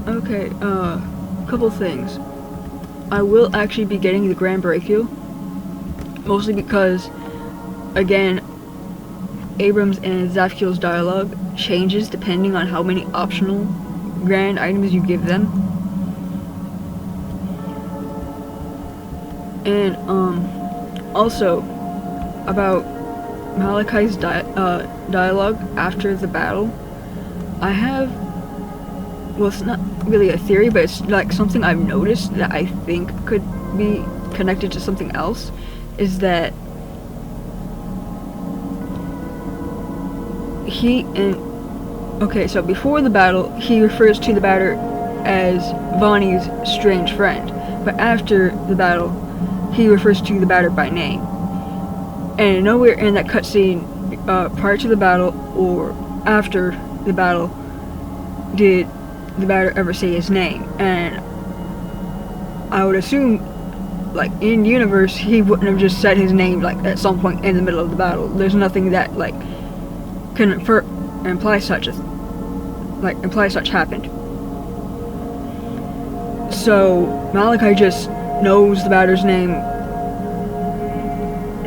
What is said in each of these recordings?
Okay, couple things. I will actually be getting the Grand Brachial, mostly because, again, Abrams and Zafkiel's dialogue changes depending on how many optional grand items you give them. And also about Malachi's dialogue after the battle, I have, well, it's not really a theory, but it's like something I've noticed that I think could be connected to something else, is that so before the battle, he refers to the batter as Vonnie's strange friend, but after the battle, he refers to the batter by name. And nowhere in that cutscene, prior to the battle or after the battle, did the batter ever say his name. And I would assume, like, in universe, he wouldn't have just said his name, like, at some point in the middle of the battle. There's nothing that, like, can imply such happened. So Malachi just knows the batter's name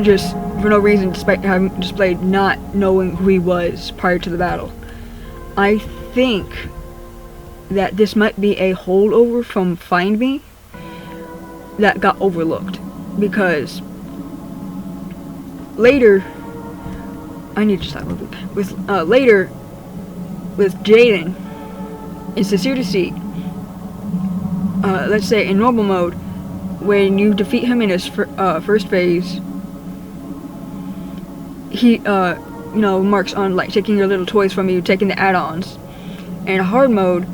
just for no reason, despite having displayed not knowing who he was prior to the battle. I think that this might be a holdover from Find Me that got overlooked, because later, I need to stop a little bit. Later, with Jaden, in Sincere Deceit, let's say in normal mode, when you defeat him in his first phase, he, marks on, like, taking your little toys from you, taking the add-ons. In hard mode,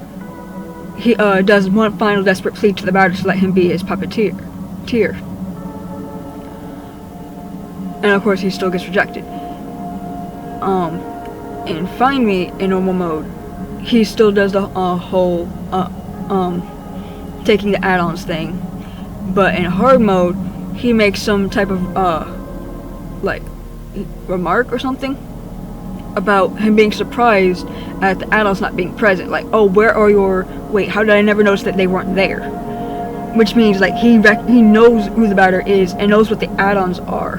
he does one final desperate plea to the batter to let him be his puppeteer. And of course, he still gets rejected. In Find Me, in normal mode, he still does the whole taking the add-ons thing, but in hard mode, he makes some type of like remark or something about him being surprised at the add-ons not being present. Like, oh, where are your? Wait, how did I never notice that they weren't there? Which means, like, he knows who the batter is and knows what the add-ons are,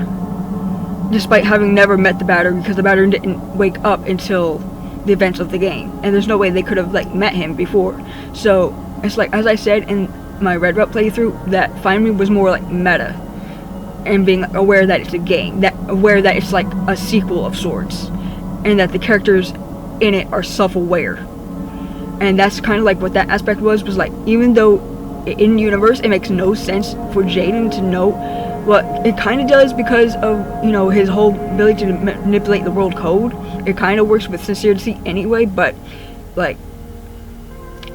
despite having never met the batter, because the batter didn't wake up until the events of the game, and there's no way they could have, like, met him before. So it's like, as I said in my Red Rep playthrough, that Find Me was more like meta, and being aware that it's a game, aware that it's like a sequel of sorts, and that the characters in it are self-aware. And that's kind of like what that aspect was like, even though in universe it makes no sense for Jaden to know what it kind of does because of, his whole ability to manipulate the world code. It kind of works with Sincere Deceit anyway, but, like,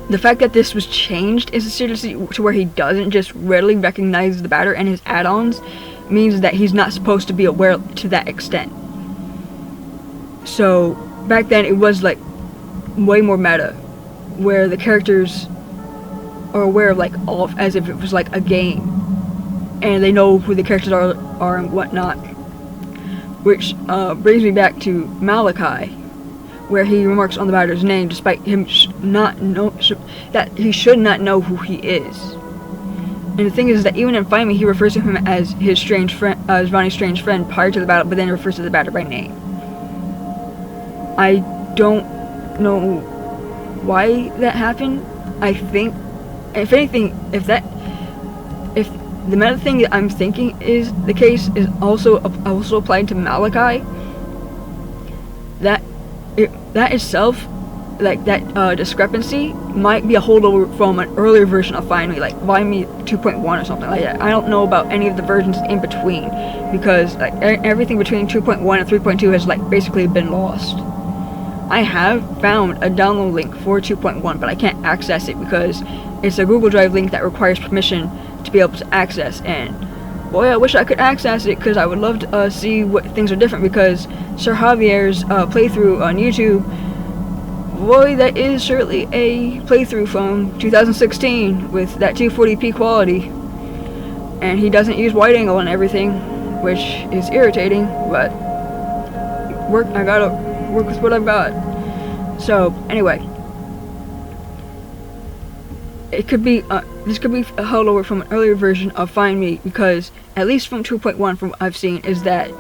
the fact that this was changed in Sincere Deceit to where he doesn't just readily recognize the batter and his add-ons means that he's not supposed to be aware to that extent. So back then it was, like, way more meta, where the characters are aware of, like, all as if it was like a game, and they know who the characters are and whatnot. Which brings me back to Malachi, where he remarks on the batter's name despite him that he should not know who he is. And the thing is that even in Find Me, he refers to him as his strange friend, as Vonnie's strange friend prior to the battle, but then refers to the batter by name. I don't know why that happened. I think, if anything, if the meta thing that I'm thinking is the case is also applied to Malachi, that itself, like, that discrepancy might be a holdover from an earlier version of Find Me, like Find Me 2.1 or something like that. I don't know about any of the versions in between, because, like, everything between 2.1 and 3.2 has, like, basically been lost. I have found a download link for 2.1, but I can't access it because it's a Google Drive link that requires permission to be able to access, and boy, I wish I could access it, because I would love to see what things are different, because Sir Javier's playthrough on YouTube, boy, that is surely a playthrough from 2016 with that 240p quality, and he doesn't use wide angle and everything, which is irritating, but I gotta work with what I've got. So anyway, it could be this could be a holdover from an earlier version of Find Me, because at least from 2.1, from what I've seen, is that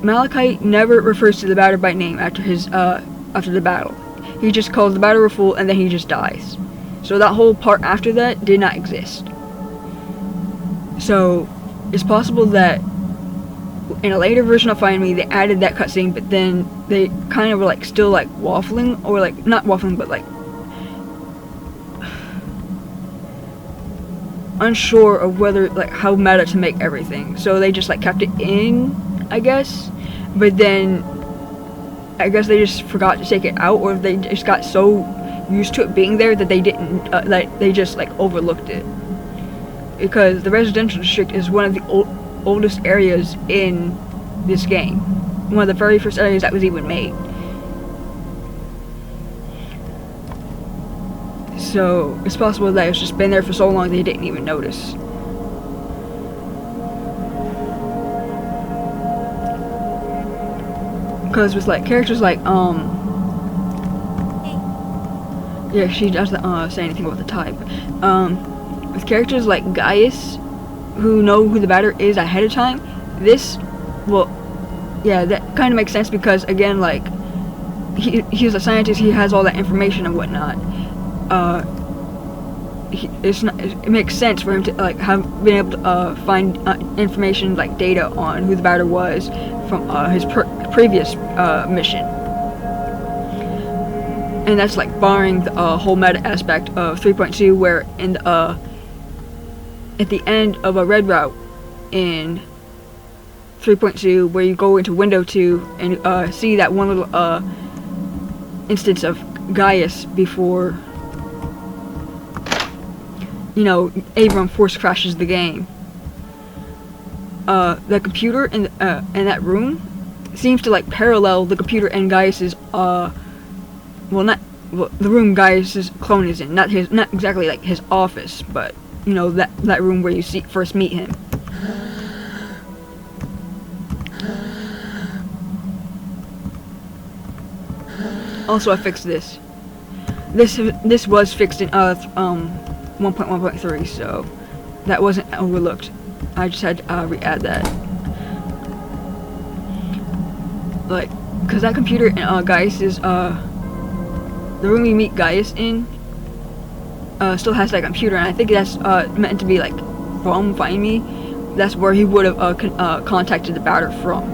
Malachi never refers to the batter by name after the battle. He just calls the batter a fool, and then he just dies. So that whole part after that did not exist. So it's possible that in a later version of Find Me, they added that cutscene, but then they kind of were like still like waffling, or like not waffling, but like unsure of whether like how meta to make everything. So they just like kept it in, I guess. But then I guess they just forgot to take it out, or they just got so used to it being there that they didn't, like they just like overlooked it. Because the residential district is one of the oldest areas in this game. One of the very first areas that was even made. So it's possible that it's just been there for so long they didn't even notice. Because with like characters like yeah, she doesn't say anything about the type. With characters like Gaius, who know who the batter is ahead of time, this, well, yeah, that kind of makes sense because again, like he's a scientist, he has all that information and whatnot. It makes sense for him to like have been able to find information like data on who the batter was from his previous mission. And that's like barring the whole meta aspect of 3.2, where in the, at the end of a red route in 3.2, where you go into window 2 and see that one little instance of Gaius before, you know, Abram force crashes the game. The computer in that room seems to like parallel the computer in Gaius's the room Gaius's clone is in, not exactly like his office, but you know, that room where you first meet him. Also, I fixed this. This was fixed in 1.1.3, so that wasn't overlooked. I just had to re-add that. Like, cause that computer in Gaius's the room you meet Gaius in still has that computer, and I think that's meant to be like from Find Me. That's where he would have contacted the batter from,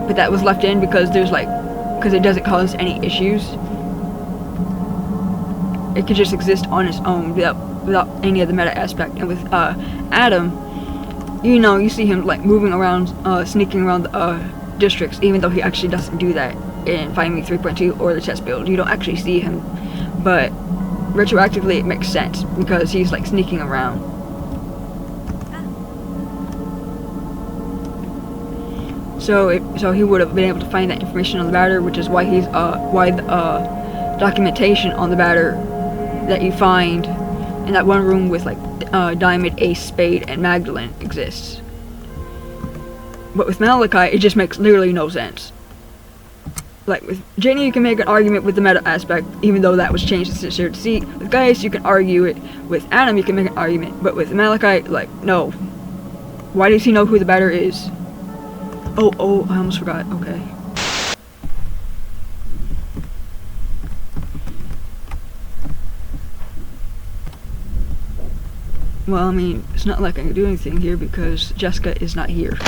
but that was left in because because it doesn't cause any issues. It could just exist on its own without any of the meta aspect. And with Adam, you know, you see him like moving around, sneaking around the districts, even though he actually doesn't do that in Find Me 3.2 or the test build. You don't actually see him, but retroactively it makes sense because he's like sneaking around. So he would have been able to find that information on the batter, which is why the documentation on the batter that you find in that one room with like Diamond, Ace, Spade, and Magdalene exists. But with Malachi, it just makes literally no sense. Like with Jenny, you can make an argument with the meta aspect, even though that was changed to shared seat. With Gaius, you can argue it. With Adam, you can make an argument. But with Malachi, like, no. Why does he know who the batter is? Oh, I almost forgot. Okay. Well, I mean, it's not like I can do anything here because Jessica is not here.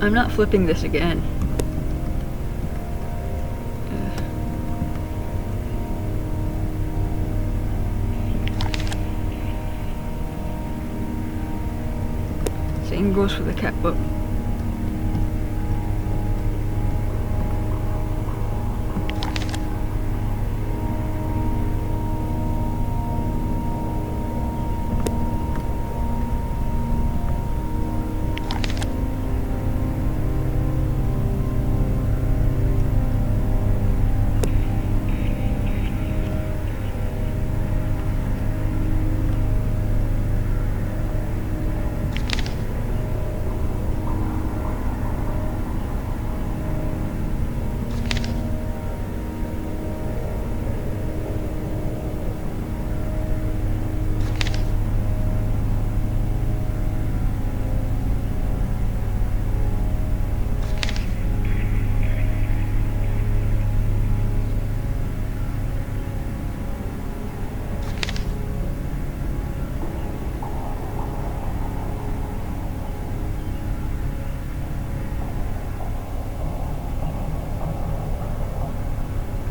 I'm not flipping this again. Same goes for the cat book.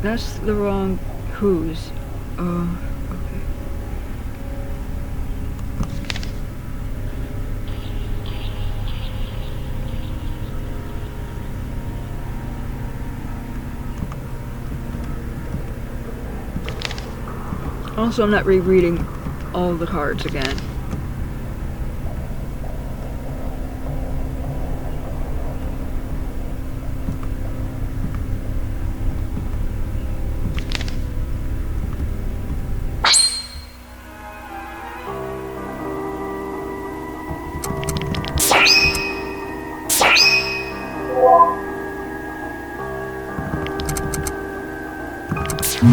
That's the wrong who's. Okay. Also, I'm not rereading all the cards again. That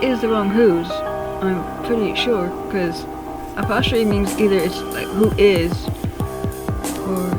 is the wrong who's. I'm pretty sure, because apostrophe means either it's like who is, or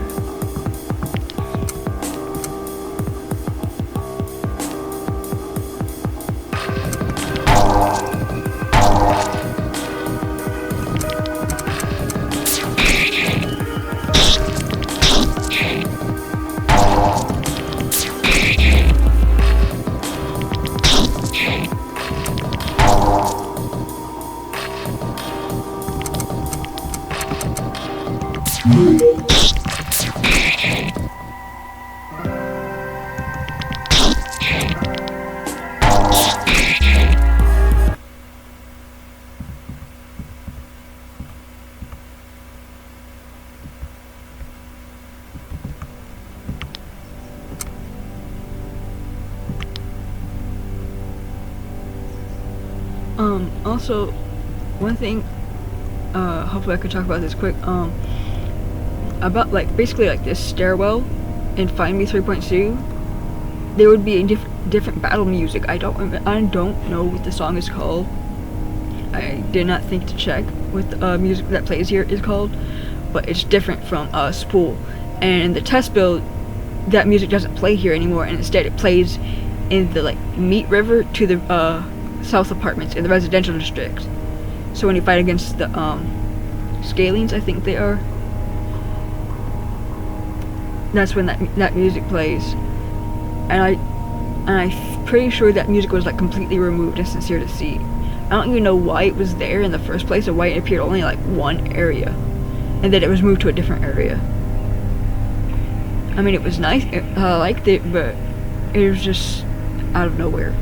also, one thing, hopefully I could talk about this quick, about, like, basically, like, this stairwell in Find Me 3.2, there would be a different battle music. I don't know what the song is called. I did not think to check what the music that plays here is called, but it's different from Spool. And in the test build, that music doesn't play here anymore, and instead it plays in the, like, Meat River to the, south apartments in the residential district. So when you fight against the Scalings, I think they are, that's when that music plays. And I'm pretty sure that music was like completely removed in Sincere Deceit. I don't even know why it was there in the first place, or why it appeared only like one area, and then it was moved to a different area. I mean, it was nice, I liked it, but it was just out of nowhere.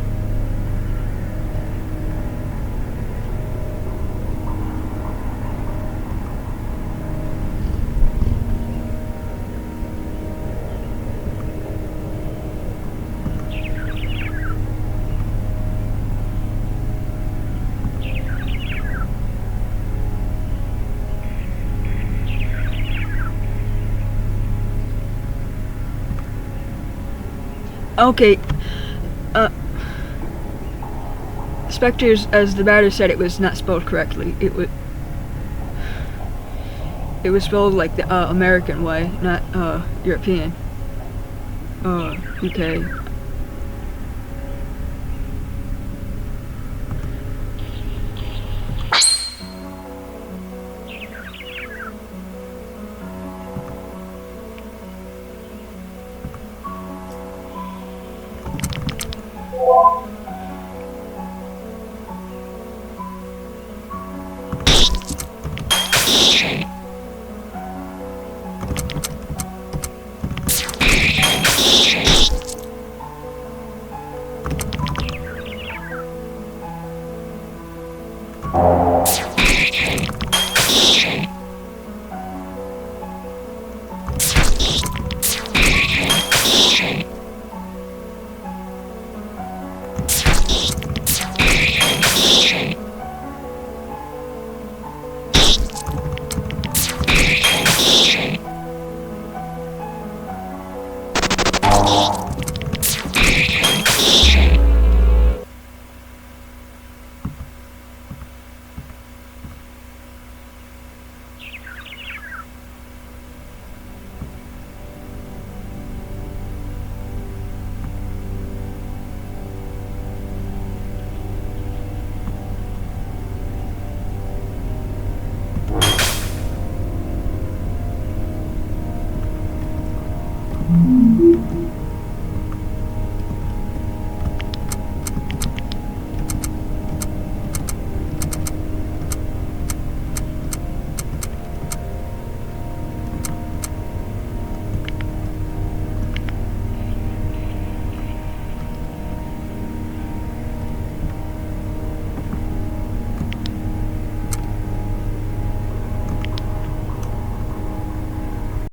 Okay, Spectres, as the batter said, it was not spelled correctly. It was spelled like the American way, not European. UK.